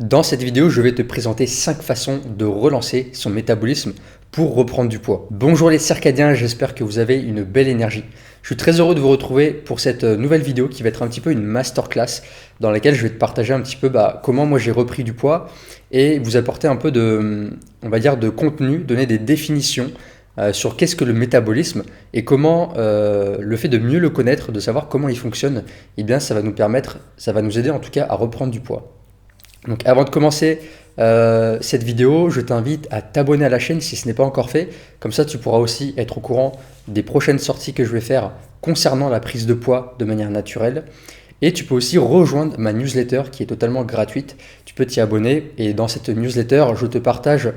Dans cette vidéo, je vais te présenter 5 façons de relancer son métabolisme pour reprendre du poids. Bonjour les circadiens, j'espère que vous avez une belle énergie. Je suis très heureux de vous retrouver pour cette nouvelle vidéo qui va être un petit peu une masterclass dans laquelle je vais te partager un petit peu comment moi j'ai repris du poids et vous apporter un peu de, on va dire, de contenu, donner des définitions sur qu'est-ce que le métabolisme et comment le fait de mieux le connaître, de savoir comment il fonctionne, eh bien ça va nous aider en tout cas à reprendre du poids. Donc avant de commencer cette vidéo, je t'invite à t'abonner à la chaîne si ce n'est pas encore fait. Comme ça, tu pourras aussi être au courant des prochaines sorties que je vais faire concernant la prise de poids de manière naturelle. Et tu peux aussi rejoindre ma newsletter qui est totalement gratuite. Tu peux t'y abonner et dans cette newsletter, je te partage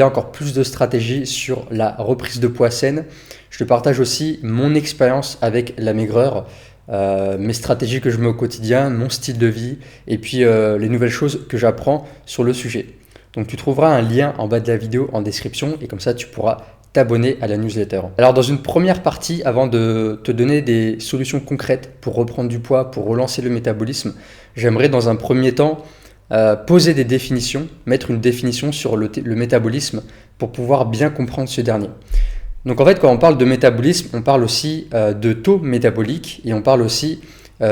encore plus de stratégies sur la reprise de poids saine. Je te partage aussi mon expérience avec la maigreur. Mes stratégies que je mets au quotidien, mon style de vie et puis les nouvelles choses que j'apprends sur le sujet. Donc tu trouveras un lien en bas de la vidéo en description et comme ça tu pourras t'abonner à la newsletter. Alors dans une première partie, avant de te donner des solutions concrètes pour reprendre du poids, pour relancer le métabolisme, j'aimerais dans un premier temps poser des définitions, mettre une définition sur le métabolisme pour pouvoir bien comprendre ce dernier. Donc en fait, quand on parle de métabolisme, on parle aussi de taux métabolique et on parle aussi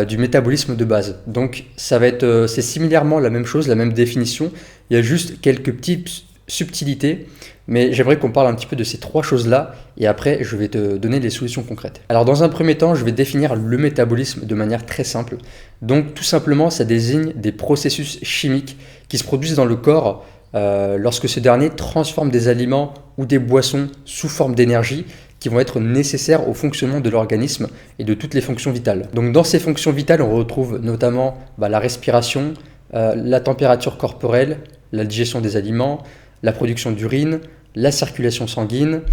du métabolisme de base. Donc c'est similairement la même chose, la même définition. Il y a juste quelques petites subtilités, mais j'aimerais qu'on parle un petit peu de ces trois choses-là et après je vais te donner les solutions concrètes. Alors dans un premier temps, je vais définir le métabolisme de manière très simple. Donc tout simplement, ça désigne des processus chimiques qui se produisent dans le corps lorsque ce dernier transforme des aliments ou des boissons sous forme d'énergie qui vont être nécessaires au fonctionnement de l'organisme et de toutes les fonctions vitales. Donc dans ces fonctions vitales, on retrouve notamment la respiration, la température corporelle, la digestion des aliments, la production d'urine, la circulation sanguine,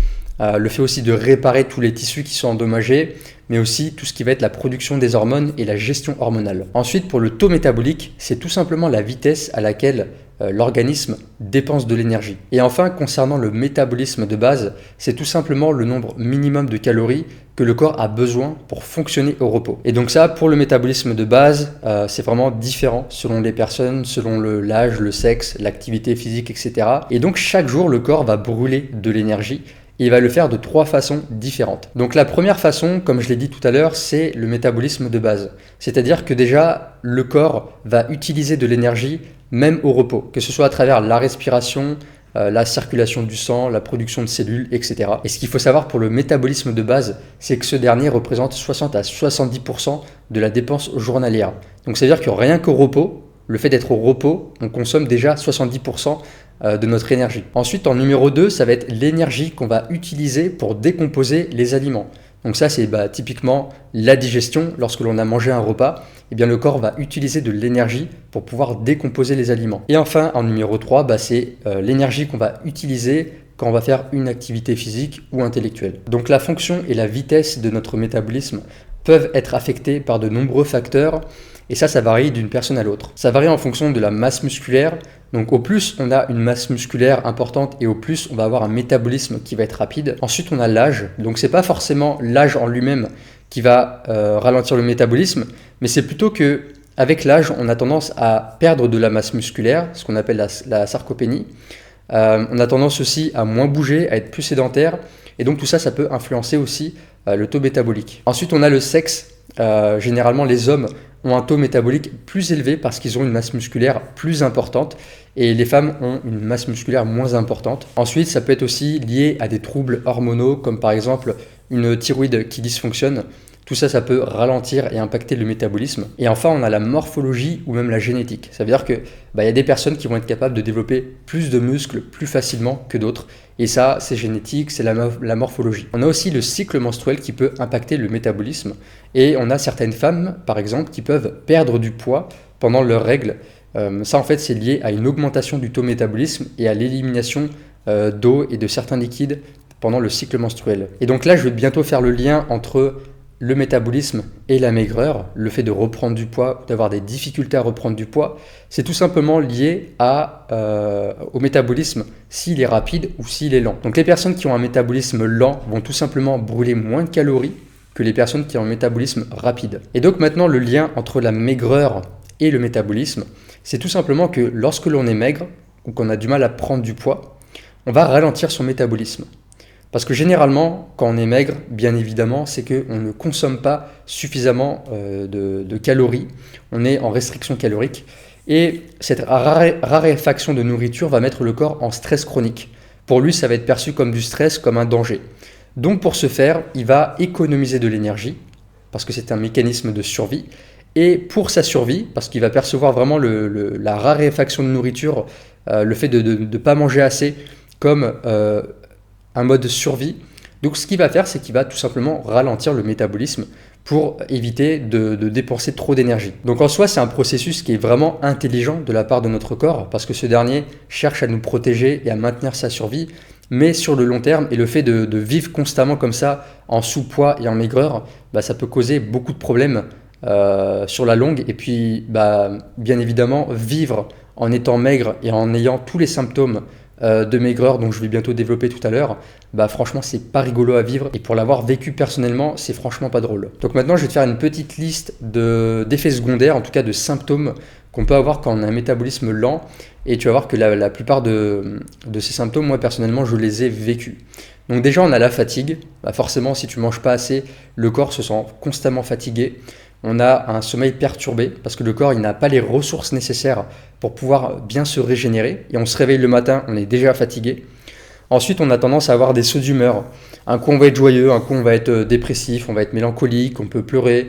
le fait aussi de réparer tous les tissus qui sont endommagés, mais aussi tout ce qui va être la production des hormones et la gestion hormonale. Ensuite, pour le taux métabolique, c'est tout simplement la vitesse à laquelle l'organisme dépense de l'énergie. Et enfin, concernant le métabolisme de base, c'est tout simplement le nombre minimum de calories que le corps a besoin pour fonctionner au repos. Et donc ça, pour le métabolisme de base, c'est vraiment différent selon les personnes, selon l'âge, le sexe, l'activité physique, etc. Et donc chaque jour, le corps va brûler de l'énergie. Et il va le faire de trois façons différentes. Donc la première façon, comme je l'ai dit tout à l'heure, c'est le métabolisme de base. C'est-à-dire que déjà, le corps va utiliser de l'énergie même au repos, que ce soit à travers la respiration, la circulation du sang, la production de cellules, etc. Et ce qu'il faut savoir pour le métabolisme de base, c'est que ce dernier représente 60 à 70% de la dépense journalière. Donc ça veut dire que rien qu'au repos, le fait d'être au repos, on consomme déjà 70% de notre énergie. Ensuite, en numéro 2, ça va être l'énergie qu'on va utiliser pour décomposer les aliments. Donc ça, c'est typiquement la digestion. Lorsque l'on a mangé un repas, le corps va utiliser de l'énergie pour pouvoir décomposer les aliments. Et enfin, en numéro 3, c'est l'énergie qu'on va utiliser quand on va faire une activité physique ou intellectuelle. Donc la fonction et la vitesse de notre métabolisme peuvent être affectées par de nombreux facteurs. Et ça varie d'une personne à l'autre. Ça varie en fonction de la masse musculaire. Donc au plus on a une masse musculaire importante et au plus on va avoir un métabolisme qui va être rapide. Ensuite on a l'âge. Donc c'est pas forcément l'âge en lui-même qui va ralentir le métabolisme, mais c'est plutôt que avec l'âge on a tendance à perdre de la masse musculaire, ce qu'on appelle la sarcopénie. On a tendance aussi à moins bouger, à être plus sédentaire. Et donc tout ça, ça peut influencer aussi le taux métabolique. Ensuite on a le sexe. Généralement les hommes ont un taux métabolique plus élevé parce qu'ils ont une masse musculaire plus importante et les femmes ont une masse musculaire moins importante. Ensuite, ça peut être aussi lié à des troubles hormonaux comme par exemple une thyroïde qui dysfonctionne. Tout ça, ça peut ralentir et impacter le métabolisme. Et enfin, on a la morphologie ou même la génétique. Ça veut dire que y a des personnes qui vont être capables de développer plus de muscles plus facilement que d'autres. Et ça, c'est génétique, c'est la morphologie. On a aussi le cycle menstruel qui peut impacter le métabolisme. Et on a certaines femmes, par exemple, qui peuvent perdre du poids pendant leurs règles. Ça, en fait, c'est lié à une augmentation du taux métabolisme et à l'élimination d'eau et de certains liquides pendant le cycle menstruel. Et donc là, je vais bientôt faire le lien entre le métabolisme et la maigreur, le fait de reprendre du poids, d'avoir des difficultés à reprendre du poids, c'est tout simplement lié au métabolisme s'il est rapide ou s'il est lent. Donc les personnes qui ont un métabolisme lent vont tout simplement brûler moins de calories que les personnes qui ont un métabolisme rapide. Et donc maintenant le lien entre la maigreur et le métabolisme, C'est tout simplement que lorsque l'on est maigre ou qu'on a du mal à prendre du poids, on va ralentir son métabolisme. Parce que généralement, quand on est maigre, bien évidemment, c'est qu'on ne consomme pas suffisamment de calories, on est en restriction calorique, et cette raréfaction de nourriture va mettre le corps en stress chronique. Pour lui, ça va être perçu comme du stress, comme un danger. Donc pour ce faire, il va économiser de l'énergie, parce que c'est un mécanisme de survie, et pour sa survie, parce qu'il va percevoir vraiment la raréfaction de nourriture, le fait de ne pas manger assez, comme un mode de survie. Donc ce qu'il va faire, c'est qu'il va tout simplement ralentir le métabolisme pour éviter de dépenser trop d'énergie. Donc en soi, c'est un processus qui est vraiment intelligent de la part de notre corps, parce que ce dernier cherche à nous protéger et à maintenir sa survie, mais sur le long terme, et le fait de vivre constamment comme ça, en sous-poids et en maigreur, ça peut causer beaucoup de problèmes sur la longue. Et puis, bien évidemment, vivre en étant maigre et en ayant tous les symptômes de maigreur, dont je vais bientôt développer tout à l'heure, franchement c'est pas rigolo à vivre, et pour l'avoir vécu personnellement, c'est franchement pas drôle. Donc maintenant je vais te faire une petite liste d'effets secondaires, en tout cas de symptômes qu'on peut avoir quand on a un métabolisme lent, et tu vas voir que la plupart de ces symptômes, moi personnellement, je les ai vécus. Donc déjà on a la fatigue, forcément si tu manges pas assez, le corps se sent constamment fatigué. On a un sommeil perturbé parce que le corps il n'a pas les ressources nécessaires pour pouvoir bien se régénérer, et on se réveille le matin, on est déjà fatigué. Ensuite, on a tendance à avoir des sauts d'humeur. Un coup, on va être joyeux, un coup, on va être dépressif, on va être mélancolique, on peut pleurer.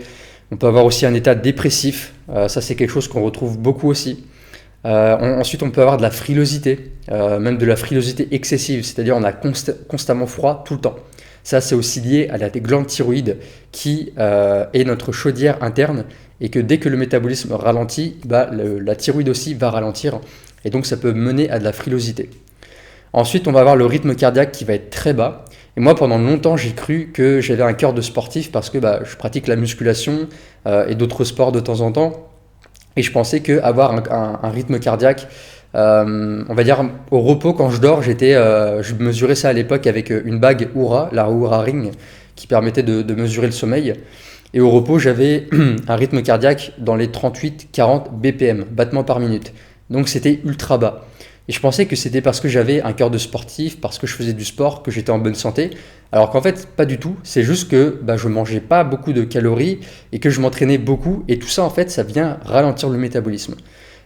On peut avoir aussi un état dépressif. Ça, c'est quelque chose qu'on retrouve beaucoup aussi. Ensuite, on peut avoir de la frilosité, même de la frilosité excessive, c'est-à-dire on a constamment froid tout le temps. Ça, c'est aussi lié à la glande thyroïde qui est notre chaudière interne, et que dès que le métabolisme ralentit, la thyroïde aussi va ralentir, et donc ça peut mener à de la frilosité. Ensuite, on va avoir le rythme cardiaque qui va être très bas. Et moi, pendant longtemps, j'ai cru que j'avais un cœur de sportif parce que je pratique la musculation et d'autres sports de temps en temps. Et je pensais qu'avoir un rythme cardiaque, on va dire au repos quand je dors, je mesurais ça à l'époque avec une bague Oura, la Oura Ring, qui permettait de mesurer le sommeil. Et au repos, j'avais un rythme cardiaque dans les 38-40 BPM, battements par minute. Donc c'était ultra bas. Et je pensais que c'était parce que j'avais un cœur de sportif, parce que je faisais du sport, que j'étais en bonne santé. Alors qu'en fait, pas du tout. C'est juste que je mangeais pas beaucoup de calories et que je m'entraînais beaucoup. Et tout ça, en fait, ça vient ralentir le métabolisme.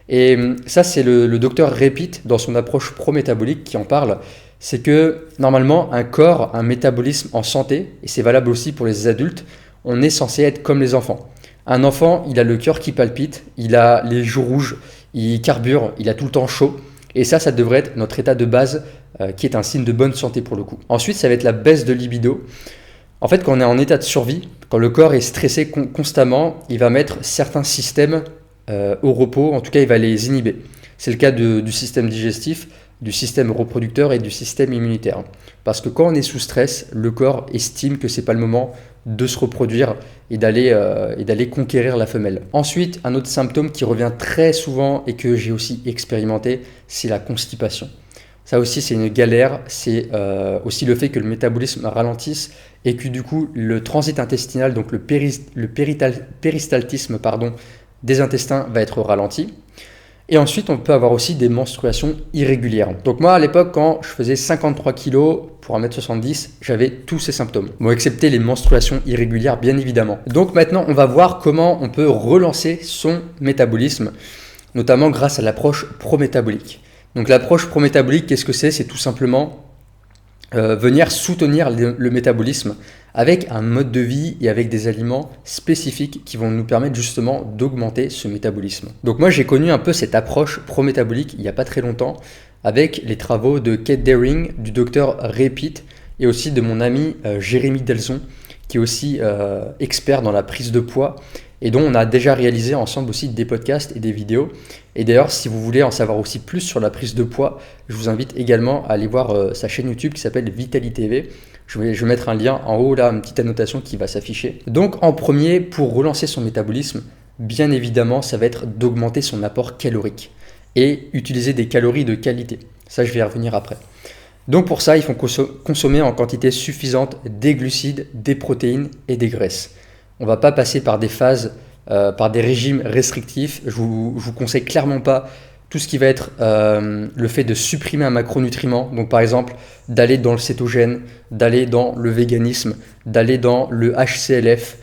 Et ça, c'est le docteur Repeat, dans son approche pro-métabolique, qui en parle. C'est que normalement, un corps, un métabolisme en santé, et c'est valable aussi pour les adultes, on est censé être comme les enfants. Un enfant, il a le cœur qui palpite, il a les joues rouges, il carbure, il a tout le temps chaud. Et ça devrait être notre état de base, qui est un signe de bonne santé pour le coup. Ensuite, ça va être la baisse de libido. En fait, quand on est en état de survie, quand le corps est stressé constamment, il va mettre certains systèmes au repos, en tout cas, il va les inhiber. C'est le cas du système digestif, du système reproducteur et du système immunitaire. Parce que quand on est sous stress, le corps estime que ce n'est pas le moment de se reproduire et d'aller conquérir la femelle. Ensuite, un autre symptôme qui revient très souvent et que j'ai aussi expérimenté, c'est la constipation. Ça aussi, c'est une galère. C'est aussi le fait que le métabolisme ralentisse et que du coup, le transit intestinal, donc le péristaltisme des intestins va être ralenti. Et ensuite, on peut avoir aussi des menstruations irrégulières. Donc moi, à l'époque, quand je faisais 53 kg pour 1m70, j'avais tous ces symptômes. Bon, excepté les menstruations irrégulières, bien évidemment. Donc maintenant, on va voir comment on peut relancer son métabolisme, notamment grâce à l'approche pro-métabolique. Donc l'approche pro-métabolique, qu'est-ce que c'est? C'est tout simplement venir soutenir le métabolisme avec un mode de vie et avec des aliments spécifiques qui vont nous permettre justement d'augmenter ce métabolisme. Donc moi j'ai connu un peu cette approche pro-métabolique il n'y a pas très longtemps avec les travaux de Kate Daring, du docteur Repeat et aussi de mon ami Jérémy Delson qui est aussi expert dans la prise de poids et dont on a déjà réalisé ensemble aussi des podcasts et des vidéos. Et d'ailleurs, si vous voulez en savoir aussi plus sur la prise de poids, je vous invite également à aller voir sa chaîne YouTube qui s'appelle Vitaly TV. Je vais mettre un lien en haut là, une petite annotation qui va s'afficher. Donc en premier, pour relancer son métabolisme, bien évidemment, ça va être d'augmenter son apport calorique et utiliser des calories de qualité. Ça, je vais y revenir après. Donc pour ça, il faut consommer en quantité suffisante des glucides, des protéines et des graisses. On ne va pas passer par des phases par des régimes restrictifs. Je vous conseille clairement pas tout ce qui va être le fait de supprimer un macronutriment. Donc par exemple, d'aller dans le cétogène, d'aller dans le véganisme, d'aller dans le HCLF.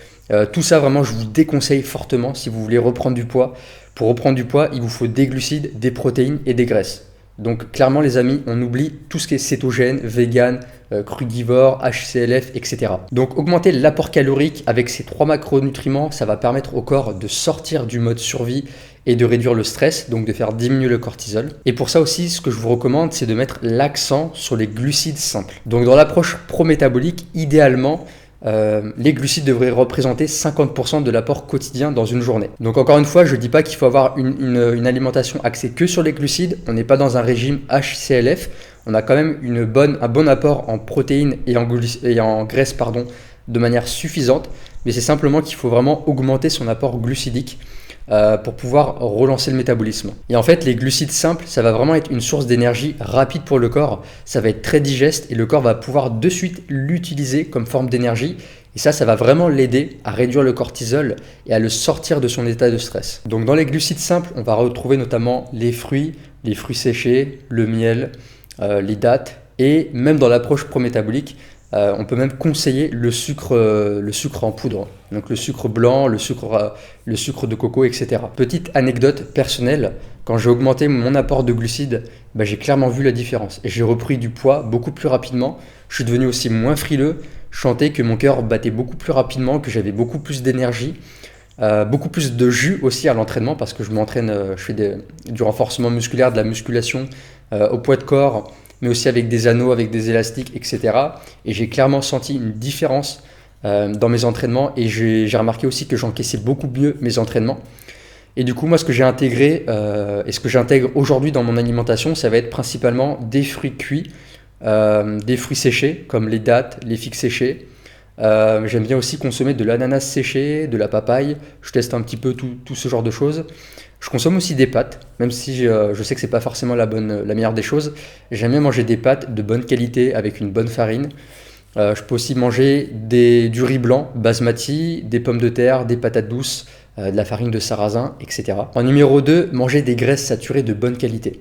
Tout ça, vraiment, je vous déconseille fortement si vous voulez reprendre du poids. Pour reprendre du poids, il vous faut des glucides, des protéines et des graisses. Donc clairement les amis, on oublie tout ce qui est cétogène, vegan, crudivore, HCLF, etc. Donc augmenter l'apport calorique avec ces 3 macronutriments, ça va permettre au corps de sortir du mode survie et de réduire le stress, donc de faire diminuer le cortisol. Et pour ça aussi, ce que je vous recommande, c'est de mettre l'accent sur les glucides simples. Donc dans l'approche pro-métabolique, idéalement, les glucides devraient représenter 50% de l'apport quotidien dans une journée. Donc encore une fois, je ne dis pas qu'il faut avoir une alimentation axée que sur les glucides. On n'est pas dans un régime HCLF. On a quand même un bon apport en protéines et en graisses de manière suffisante. Mais c'est simplement qu'il faut vraiment augmenter son apport glucidique pour pouvoir relancer le métabolisme. Et en fait, les glucides simples, ça va vraiment être une source d'énergie rapide pour le corps. Ça va être très digeste et le corps va pouvoir de suite l'utiliser comme forme d'énergie. Et ça va vraiment l'aider à réduire le cortisol et à le sortir de son état de stress. Donc dans les glucides simples, on va retrouver notamment les fruits séchés, le miel, les dattes et même dans l'approche pro-métabolique, on peut même conseiller le sucre en poudre, donc le sucre blanc, le sucre de coco, etc. Petite anecdote personnelle, quand j'ai augmenté mon apport de glucides, j'ai clairement vu la différence. Et j'ai repris du poids beaucoup plus rapidement, je suis devenu aussi moins frileux, je sentais que mon cœur battait beaucoup plus rapidement, que j'avais beaucoup plus d'énergie, beaucoup plus de jus aussi à l'entraînement parce que je m'entraîne, je fais du renforcement musculaire, de la musculation au poids de corps, mais aussi avec des anneaux, avec des élastiques, etc. Et j'ai clairement senti une différence dans mes entraînements et j'ai remarqué aussi que j'encaissais beaucoup mieux mes entraînements. Et du coup, moi, ce que j'ai intégré et ce que j'intègre aujourd'hui dans mon alimentation, ça va être principalement des fruits cuits, des fruits séchés comme les dattes, les figues séchées. J'aime bien aussi consommer de l'ananas séché, de la papaye. Je teste un petit peu tout ce genre de choses. Je consomme aussi des pâtes, même si je sais que c'est pas forcément la meilleure des choses. J'aime bien manger des pâtes de bonne qualité avec une bonne farine. Je peux aussi manger du riz blanc, basmati, des pommes de terre, des patates douces, de la farine de sarrasin, etc. En numéro 2, manger des graisses saturées de bonne qualité.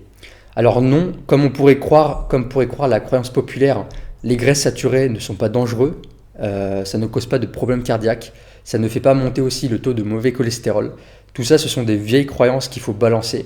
Alors non, comme pourrait croire la croyance populaire, les graisses saturées ne sont pas dangereux. Ça ne cause pas de problèmes cardiaques, ça ne fait pas monter aussi le taux de mauvais cholestérol. Tout ça, ce sont des vieilles croyances qu'il faut balancer.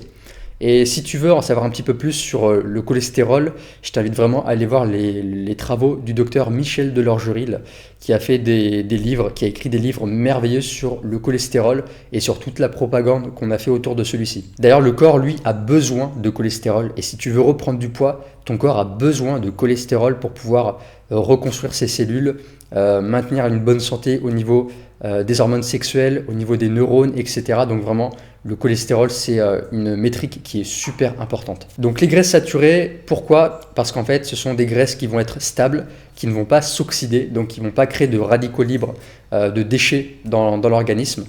Et si tu veux en savoir un petit peu plus sur le cholestérol, je t'invite vraiment à aller voir les travaux du docteur Michel Delorgeril, qui a fait qui a écrit des livres merveilleux sur le cholestérol et sur toute la propagande qu'on a fait autour de celui-ci. D'ailleurs, le corps, lui, a besoin de cholestérol. Et si tu veux reprendre du poids, ton corps a besoin de cholestérol pour pouvoir reconstruire ses cellules, maintenir une bonne santé au niveau des hormones sexuelles, au niveau des neurones, etc. Donc vraiment, le cholestérol, c'est une métrique qui est super importante. Donc les graisses saturées, pourquoi? Parce qu'en fait, ce sont des graisses qui vont être stables, qui ne vont pas s'oxyder, donc qui ne vont pas créer de radicaux libres, de déchets dans l'organisme.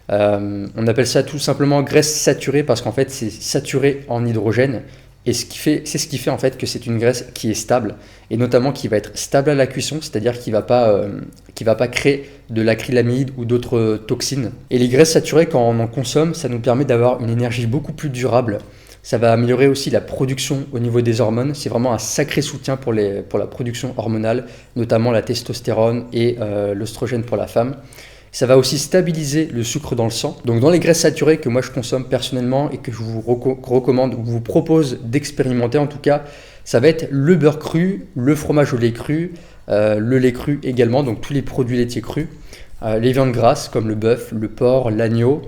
On appelle ça tout simplement graisse saturée parce qu'en fait, c'est saturé en hydrogène. Et c'est ce qui fait en fait que c'est une graisse qui est stable et notamment qui va être stable à la cuisson, c'est-à-dire qui va pas créer de l'acrylamide ou d'autres toxines. Et les graisses saturées, quand on en consomme, ça nous permet d'avoir une énergie beaucoup plus durable. Ça va améliorer aussi la production au niveau des hormones. C'est vraiment un sacré soutien pour la production hormonale, notamment la testostérone et l'œstrogène pour la femme. Ça va aussi stabiliser le sucre dans le sang. Donc dans les graisses saturées que moi je consomme personnellement et que je vous recommande ou vous propose d'expérimenter en tout cas, ça va être le beurre cru, le fromage au lait cru, le lait cru également, donc tous les produits laitiers crus, les viandes grasses comme le bœuf, le porc, l'agneau.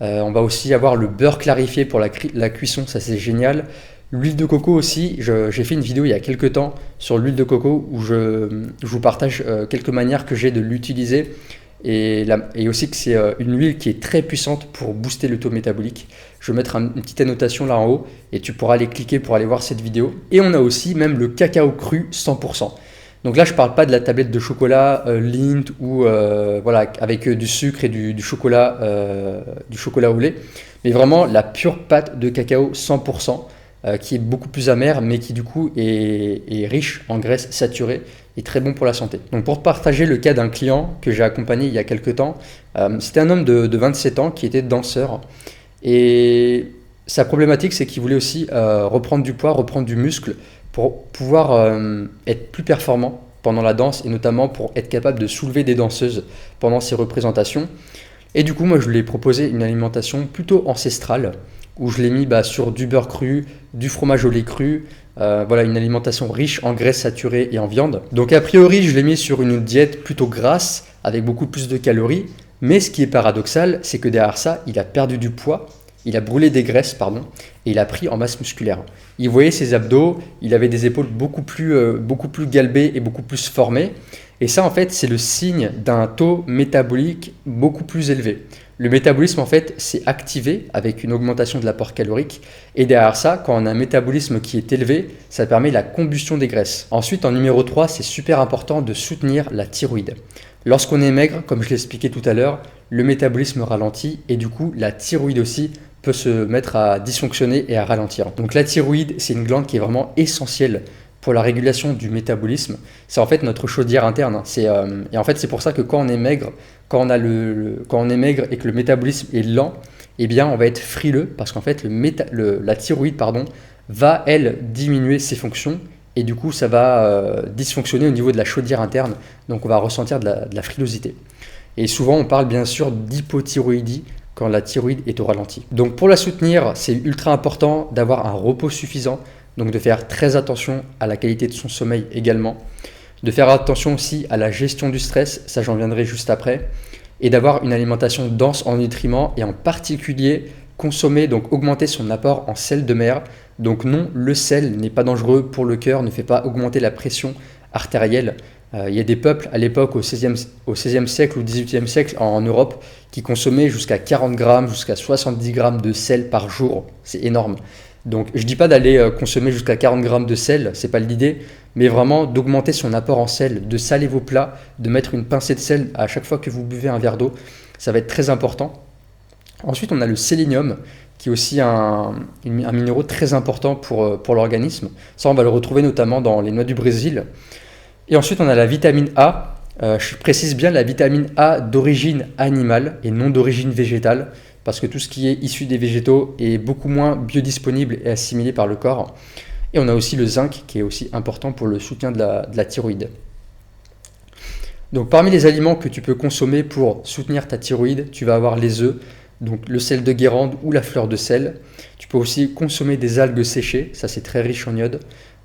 On va aussi avoir le beurre clarifié pour la cuisson, ça c'est génial. L'huile de coco aussi, j'ai fait une vidéo il y a quelques temps sur l'huile de coco où je vous partage quelques manières que j'ai de l'utiliser. Et aussi que c'est une huile qui est très puissante pour booster le taux métabolique. Je vais mettre une petite annotation là en haut et tu pourras aller cliquer pour aller voir cette vidéo. Et on a aussi même le cacao cru 100%. Donc là, je ne parle pas de la tablette de chocolat Lindt ou voilà, avec du sucre et du chocolat au lait, mais vraiment la pure pâte de cacao 100%. Qui est beaucoup plus amère mais qui du coup est riche en graisses saturées est très bon pour la santé. Donc pour te partager le cas d'un client que j'ai accompagné il y a quelques temps, c'était un homme de 27 ans qui était danseur. Et sa problématique, c'est qu'il voulait aussi reprendre du poids, reprendre du muscle pour pouvoir être plus performant pendant la danse et notamment pour être capable de soulever des danseuses pendant ses représentations. Et du coup, moi, je lui ai proposé une alimentation plutôt ancestrale où je l'ai mis sur du beurre cru, du fromage au lait cru, voilà, une alimentation riche en graisses saturées et en viande. Donc a priori, je l'ai mis sur une diète plutôt grasse avec beaucoup plus de calories. Mais ce qui est paradoxal, c'est que derrière ça, il a perdu du poids, il a brûlé des graisses, pardon, et il a pris en masse musculaire. Il voyait ses abdos, il avait des épaules beaucoup plus galbées et beaucoup plus formées. Et ça, en fait, c'est le signe d'un taux métabolique beaucoup plus élevé. Le métabolisme, en fait, s'est activé avec une augmentation de l'apport calorique. Et derrière ça, quand on a un métabolisme qui est élevé, ça permet la combustion des graisses. Ensuite, en numéro 3, c'est super important de soutenir la thyroïde. Lorsqu'on est maigre, comme je l'ai expliqué tout à l'heure, le métabolisme ralentit et du coup, la thyroïde aussi peut se mettre à dysfonctionner et à ralentir. Donc la thyroïde, c'est une glande qui est vraiment essentielle pour la régulation du métabolisme. C'est en fait notre chaudière interne. Et en fait, c'est pour ça que quand on est maigre, quand on est maigre et que le métabolisme est lent, eh bien, on va être frileux parce qu'en fait, la thyroïde, va, elle, diminuer ses fonctions et du coup, ça va dysfonctionner au niveau de la chaudière interne. Donc, on va ressentir de la frilosité. Et souvent, on parle bien sûr d'hypothyroïdie quand la thyroïde est au ralenti. Donc, pour la soutenir, c'est ultra important d'avoir un repos suffisant. Donc de faire très attention à la qualité de son sommeil également, de faire attention aussi à la gestion du stress, ça j'en viendrai juste après, et d'avoir une alimentation dense en nutriments et en particulier consommer, donc augmenter son apport en sel de mer. Donc non, le sel n'est pas dangereux pour le cœur, ne fait pas augmenter la pression artérielle. Il y a des peuples à l'époque au XVIe siècle ou XVIIIe siècle en Europe qui consommaient jusqu'à 40 grammes, jusqu'à 70 grammes de sel par jour, c'est énorme. Donc je ne dis pas d'aller consommer jusqu'à 40 grammes de sel, c'est pas l'idée, mais vraiment d'augmenter son apport en sel, de saler vos plats, de mettre une pincée de sel à chaque fois que vous buvez un verre d'eau, ça va être très important. Ensuite on a le sélénium, qui est aussi un minéraux très important pour l'organisme. Ça on va le retrouver notamment dans les noix du Brésil. Et ensuite on a la vitamine A, je précise bien la vitamine A d'origine animale et non d'origine végétale, parce que tout ce qui est issu des végétaux est beaucoup moins biodisponible et assimilé par le corps. Et on a aussi le zinc qui est aussi important pour le soutien de la thyroïde. Donc parmi les aliments que tu peux consommer pour soutenir ta thyroïde, tu vas avoir les œufs, donc le sel de Guérande ou la fleur de sel. Tu peux aussi consommer des algues séchées, ça c'est très riche en iode.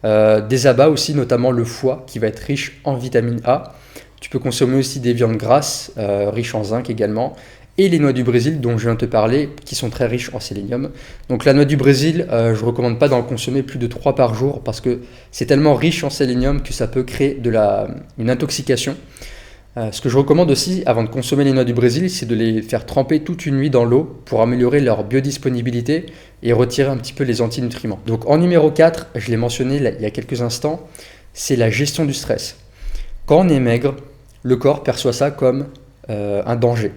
Des abats aussi, notamment le foie qui va être riche en vitamine A. Tu peux consommer aussi des viandes grasses, riches en zinc également. Et les noix du Brésil dont je viens de te parler, qui sont très riches en sélénium. Donc la noix du Brésil, je ne recommande pas d'en consommer plus de 3 par jour parce que c'est tellement riche en sélénium que ça peut créer une intoxication. Ce que je recommande aussi avant de consommer les noix du Brésil, c'est de les faire tremper toute une nuit dans l'eau pour améliorer leur biodisponibilité et retirer un petit peu les antinutriments. Donc en numéro 4, je l'ai mentionné il y a quelques instants, c'est la gestion du stress. Quand on est maigre, le corps perçoit ça comme un danger.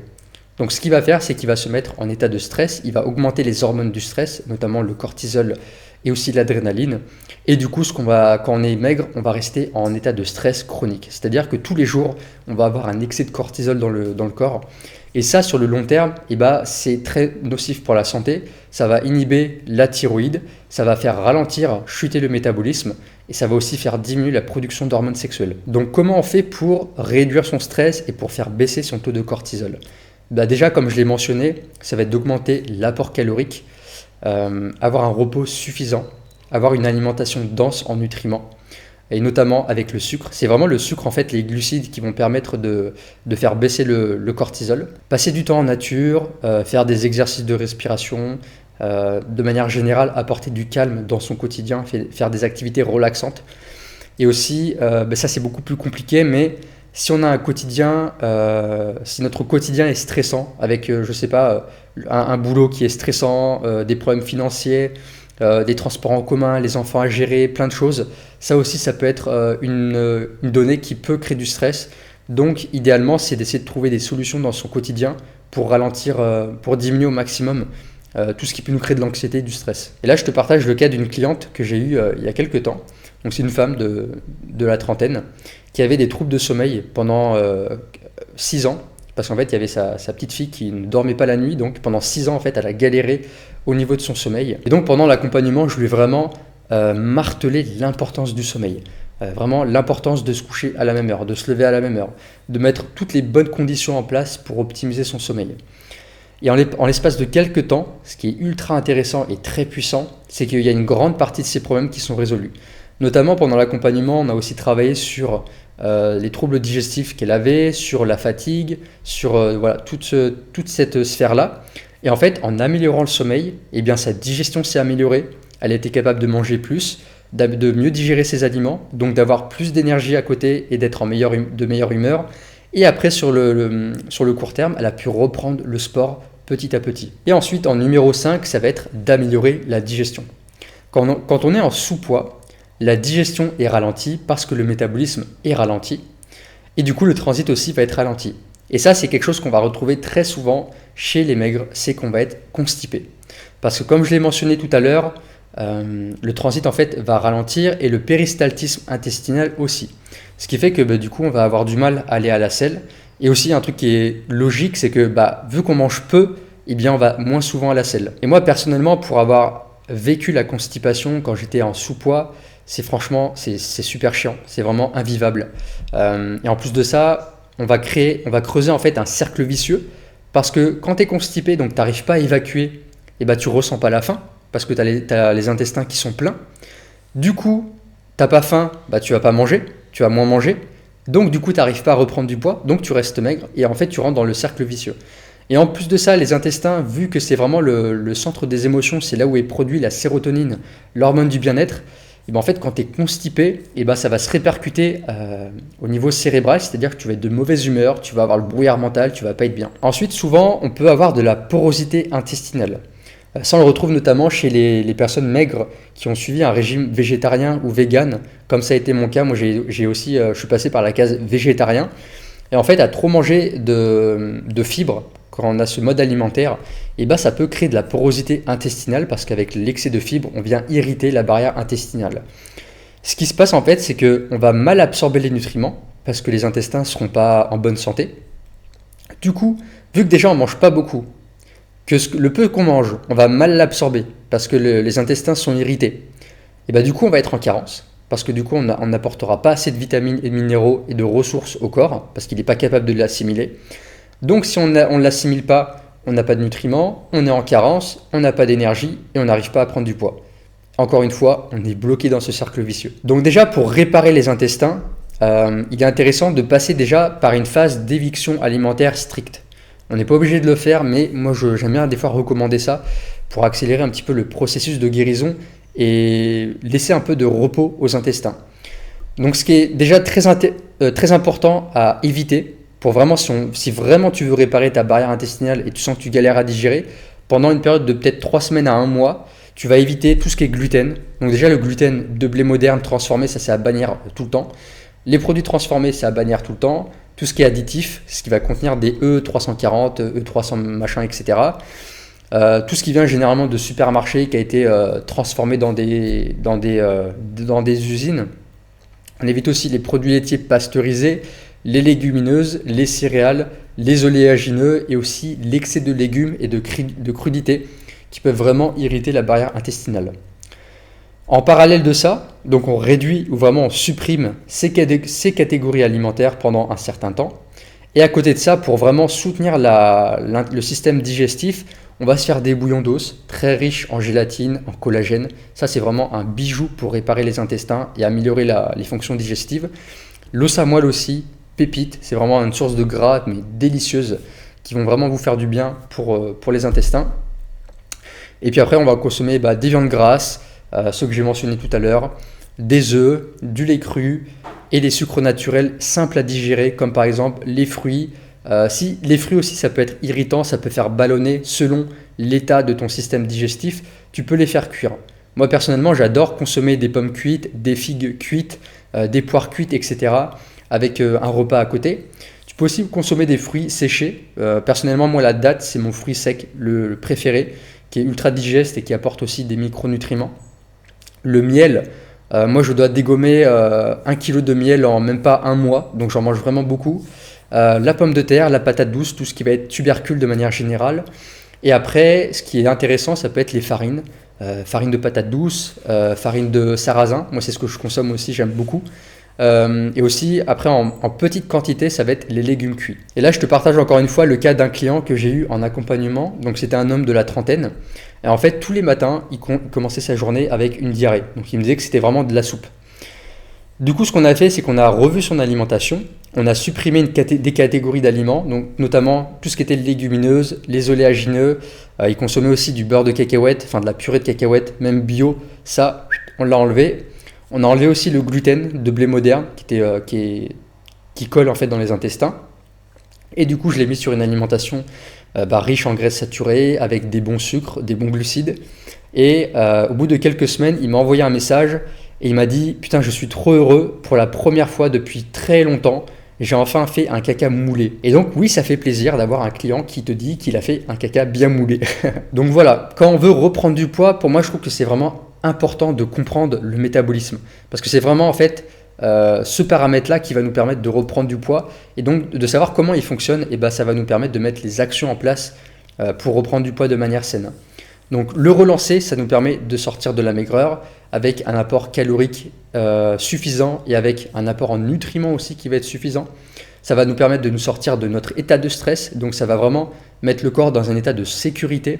Donc ce qu'il va faire, c'est qu'il va se mettre en état de stress, il va augmenter les hormones du stress, notamment le cortisol et aussi l'adrénaline. Et du coup, quand on est maigre, on va rester en état de stress chronique. C'est-à-dire que tous les jours, on va avoir un excès de cortisol dans le corps. Et ça, sur le long terme, c'est très nocif pour la santé. Ça va inhiber la thyroïde, ça va faire ralentir, chuter le métabolisme et ça va aussi faire diminuer la production d'hormones sexuelles. Donc comment on fait pour réduire son stress et pour faire baisser son taux de cortisol ? Déjà, comme je l'ai mentionné, ça va être d'augmenter l'apport calorique, avoir un repos suffisant, avoir une alimentation dense en nutriments, et notamment avec le sucre. C'est vraiment le sucre, en fait, les glucides qui vont permettre de faire baisser le cortisol. Passer du temps en nature, faire des exercices de respiration, de manière générale, apporter du calme dans son quotidien, faire des activités relaxantes. Et aussi, ça c'est beaucoup plus compliqué, mais si on a un quotidien, si notre quotidien est stressant, avec, un boulot qui est stressant, des problèmes financiers, des transports en commun, les enfants à gérer, plein de choses, ça aussi, ça peut être une donnée qui peut créer du stress. Donc, idéalement, c'est d'essayer de trouver des solutions dans son quotidien pour ralentir, pour diminuer au maximum tout ce qui peut nous créer de l'anxiété et du stress. Et là, je te partage le cas d'une cliente que j'ai eue il y a quelques temps, Donc c'est une femme de la trentaine qui avait des troubles de sommeil pendant 6 ans. Parce qu'en fait, il y avait sa petite fille qui ne dormait pas la nuit. Donc pendant 6 ans, en fait, elle a galéré au niveau de son sommeil. Et donc pendant l'accompagnement, je lui ai vraiment martelé l'importance du sommeil. Vraiment l'importance de se coucher à la même heure, de se lever à la même heure, de mettre toutes les bonnes conditions en place pour optimiser son sommeil. Et en l'espace de quelques temps, ce qui est ultra intéressant et très puissant, c'est qu'il y a une grande partie de ces problèmes qui sont résolus. Notamment pendant l'accompagnement, on a aussi travaillé sur les troubles digestifs qu'elle avait, sur la fatigue, sur voilà, toute cette sphère-là. Et en fait, en améliorant le sommeil, eh bien, sa digestion s'est améliorée, elle a été capable de manger plus, de mieux digérer ses aliments, donc d'avoir plus d'énergie à côté et d'être de meilleure humeur. Et après, sur le court terme, elle a pu reprendre le sport petit à petit. Et ensuite, en numéro 5, ça va être d'améliorer la digestion. Quand on est en sous-poids, la digestion est ralentie parce que le métabolisme est ralenti. Et du coup, le transit aussi va être ralenti. Et ça, c'est quelque chose qu'on va retrouver très souvent chez les maigres, c'est qu'on va être constipé. Parce que comme je l'ai mentionné tout à l'heure, le transit en fait va ralentir et le péristaltisme intestinal aussi. Ce qui fait que du coup, on va avoir du mal à aller à la selle. Et aussi, un truc qui est logique, c'est que vu qu'on mange peu, eh bien, on va moins souvent à la selle. Et moi, personnellement, pour avoir vécu la constipation quand j'étais en sous-poids, c'est super chiant, c'est vraiment invivable. Et en plus de ça, on va creuser en fait un cercle vicieux parce que quand tu es constipé, donc tu n'arrives pas à évacuer, et tu ressens pas la faim parce que tu as les intestins qui sont pleins. Du coup, t'as pas faim, tu vas pas manger, tu vas moins manger. Donc du coup, tu n'arrives pas à reprendre du poids, donc tu restes maigre et en fait, tu rentres dans le cercle vicieux. Et en plus de ça, les intestins, vu que c'est vraiment le centre des émotions, c'est là où est produit la sérotonine, l'hormone du bien-être, et en fait, quand tu es constipé, ça va se répercuter au niveau cérébral, c'est-à-dire que tu vas être de mauvaise humeur, tu vas avoir le brouillard mental, tu vas pas être bien. Ensuite, souvent, on peut avoir de la porosité intestinale. Ça, on le retrouve notamment chez les personnes maigres qui ont suivi un régime végétarien ou vegan, comme ça a été mon cas. Moi, je suis passé par la case végétarien. Et en fait, à trop manger de fibres, quand on a ce mode alimentaire, ça peut créer de la porosité intestinale parce qu'avec l'excès de fibres, on vient irriter la barrière intestinale. Ce qui se passe en fait, c'est qu'on va mal absorber les nutriments parce que les intestins ne seront pas en bonne santé. Du coup, vu que déjà on ne mange pas beaucoup, que le peu qu'on mange, on va mal l'absorber parce que les intestins sont irrités, et du coup on va être en carence parce que du coup on n'apportera pas assez de vitamines et de minéraux et de ressources au corps parce qu'il n'est pas capable de l'assimiler. Donc si on ne l'assimile pas, on n'a pas de nutriments, on est en carence, on n'a pas d'énergie et on n'arrive pas à prendre du poids. Encore une fois, on est bloqué dans ce cercle vicieux. Donc déjà pour réparer les intestins, il est intéressant de passer déjà par une phase d'éviction alimentaire stricte. On n'est pas obligé de le faire, mais moi j'aime bien des fois recommander ça pour accélérer un petit peu le processus de guérison et laisser un peu de repos aux intestins. Donc ce qui est déjà très important à éviter, pour vraiment, si vraiment tu veux réparer ta barrière intestinale et tu sens que tu galères à digérer, pendant une période de peut-être 3 semaines à 1 mois, tu vas éviter tout ce qui est gluten. Donc déjà le gluten de blé moderne transformé, ça c'est à bannir tout le temps. Les produits transformés, c'est à bannir tout le temps. Tout ce qui est additif, ce qui va contenir des E340, E300 machin, etc. Tout ce qui vient généralement de supermarchés qui a été transformé dans des usines. On évite aussi les produits laitiers pasteurisés, les légumineuses, les céréales, les oléagineux et aussi l'excès de légumes et de crudités qui peuvent vraiment irriter la barrière intestinale. En parallèle de ça, donc on réduit ou vraiment on supprime ces catégories alimentaires pendant un certain temps. Et à côté de ça, pour vraiment soutenir le système digestif, on va se faire des bouillons d'os très riches en gélatine, en collagène. Ça, c'est vraiment un bijou pour réparer les intestins et améliorer les fonctions digestives. L'os à moelle aussi, pépite, c'est vraiment une source de gras mais délicieuse qui vont vraiment vous faire du bien pour les intestins. Et puis après, on va consommer des viandes grasses, ceux que j'ai mentionnés tout à l'heure, des œufs, du lait cru et des sucres naturels simples à digérer comme par exemple les fruits. Si les fruits aussi ça peut être irritant, ça peut faire ballonner selon l'état de ton système digestif, tu peux les faire cuire. Moi personnellement j'adore consommer des pommes cuites, des figues cuites, des poires cuites, etc. avec un repas à côté. Tu peux aussi consommer des fruits séchés. Personnellement moi la date c'est mon fruit sec le préféré qui est ultra digeste et qui apporte aussi des micronutriments. Le miel, Moi, je dois dégommer 1 kg de miel en même pas un mois, donc j'en mange vraiment beaucoup. La pomme de terre, la patate douce, tout ce qui va être tubercule de manière générale. Et après, ce qui est intéressant, ça peut être les farines. Farine de patate douce, farine de sarrasin. Moi, c'est ce que je consomme aussi, j'aime beaucoup. Et aussi, après, en petite quantité, ça va être les légumes cuits. Et là, je te partage encore une fois le cas d'un client que j'ai eu en accompagnement. Donc, c'était un homme de la trentaine. Et en fait, tous les matins, il commençait sa journée avec une diarrhée. Donc, il me disait que c'était vraiment de la soupe. Du coup, ce qu'on a fait, c'est qu'on a revu son alimentation. On a supprimé des catégories d'aliments, donc notamment tout ce qui était légumineuses, les oléagineux. Il consommait aussi du beurre de cacahuète, enfin de la purée de cacahuète, même bio. Ça, on l'a enlevé. On a enlevé aussi le gluten de blé moderne qui colle en fait dans les intestins. Et du coup, je l'ai mis sur une alimentation riche en graisses saturées, avec des bons sucres, des bons glucides. Et au bout de quelques semaines, il m'a envoyé un message et il m'a dit « Putain, je suis trop heureux pour la première fois depuis très longtemps. J'ai enfin fait un caca moulé. » Et donc oui, ça fait plaisir d'avoir un client qui te dit qu'il a fait un caca bien moulé. Donc voilà, quand on veut reprendre du poids, pour moi, je trouve que c'est vraiment important de comprendre le métabolisme. Parce que c'est vraiment en fait ce paramètre-là qui va nous permettre de reprendre du poids. Et donc de savoir comment il fonctionne, et ben, ça va nous permettre de mettre les actions en place pour reprendre du poids de manière saine. Donc le relancer, ça nous permet de sortir de la maigreur avec un apport calorique suffisant et avec un apport en nutriments aussi qui va être suffisant. Ça va nous permettre de nous sortir de notre état de stress, donc ça va vraiment mettre le corps dans un état de sécurité.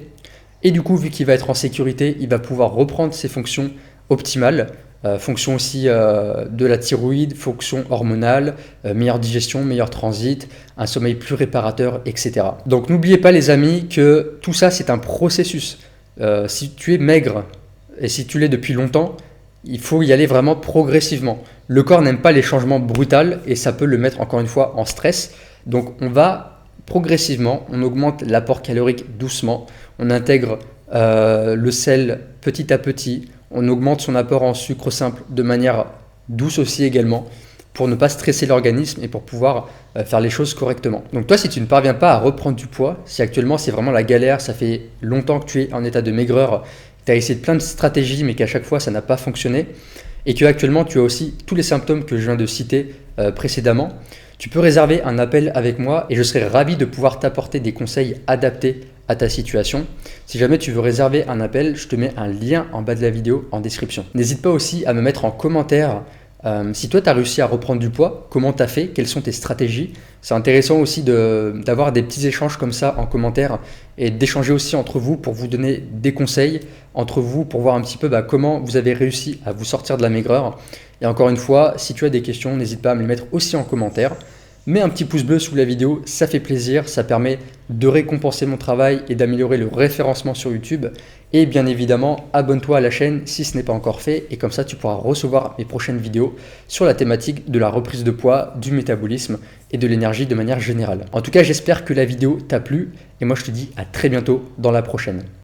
Et du coup, vu qu'il va être en sécurité, il va pouvoir reprendre ses fonctions optimales, fonctions aussi de la thyroïde, fonctions hormonales, meilleure digestion, meilleur transit, un sommeil plus réparateur, etc. Donc n'oubliez pas les amis que tout ça c'est un processus. Si tu es maigre et si tu l'es depuis longtemps, il faut y aller vraiment progressivement. Le corps n'aime pas les changements brutaux et ça peut le mettre encore une fois en stress. Donc on va progressivement, on augmente l'apport calorique doucement, on intègre le sel petit à petit, on augmente son apport en sucre simple de manière douce aussi également pour ne pas stresser l'organisme et pour pouvoir faire les choses correctement. Donc toi, si tu ne parviens pas à reprendre du poids, si actuellement c'est vraiment la galère, ça fait longtemps que tu es en état de maigreur, tu as essayé plein de stratégies mais qu'à chaque fois ça n'a pas fonctionné et que actuellement tu as aussi tous les symptômes que je viens de citer précédemment, tu peux réserver un appel avec moi et je serai ravi de pouvoir t'apporter des conseils adaptés à ta situation. Si jamais tu veux réserver un appel, je te mets un lien en bas de la vidéo en description. N'hésite pas aussi à me mettre en commentaire si toi tu as réussi à reprendre du poids, comment tu as fait, quelles sont tes stratégies. C'est intéressant aussi d'avoir des petits échanges comme ça en commentaire et d'échanger aussi entre vous pour vous donner des conseils entre vous pour voir un petit peu comment vous avez réussi à vous sortir de la maigreur. Et encore une fois, si tu as des questions, n'hésite pas à me les mettre aussi en commentaire. Mets un petit pouce bleu sous la vidéo, ça fait plaisir, ça permet de récompenser mon travail et d'améliorer le référencement sur YouTube. Et bien évidemment, abonne-toi à la chaîne si ce n'est pas encore fait et comme ça tu pourras recevoir mes prochaines vidéos sur la thématique de la reprise de poids, du métabolisme et de l'énergie de manière générale. En tout cas, j'espère que la vidéo t'a plu et moi je te dis à très bientôt dans la prochaine.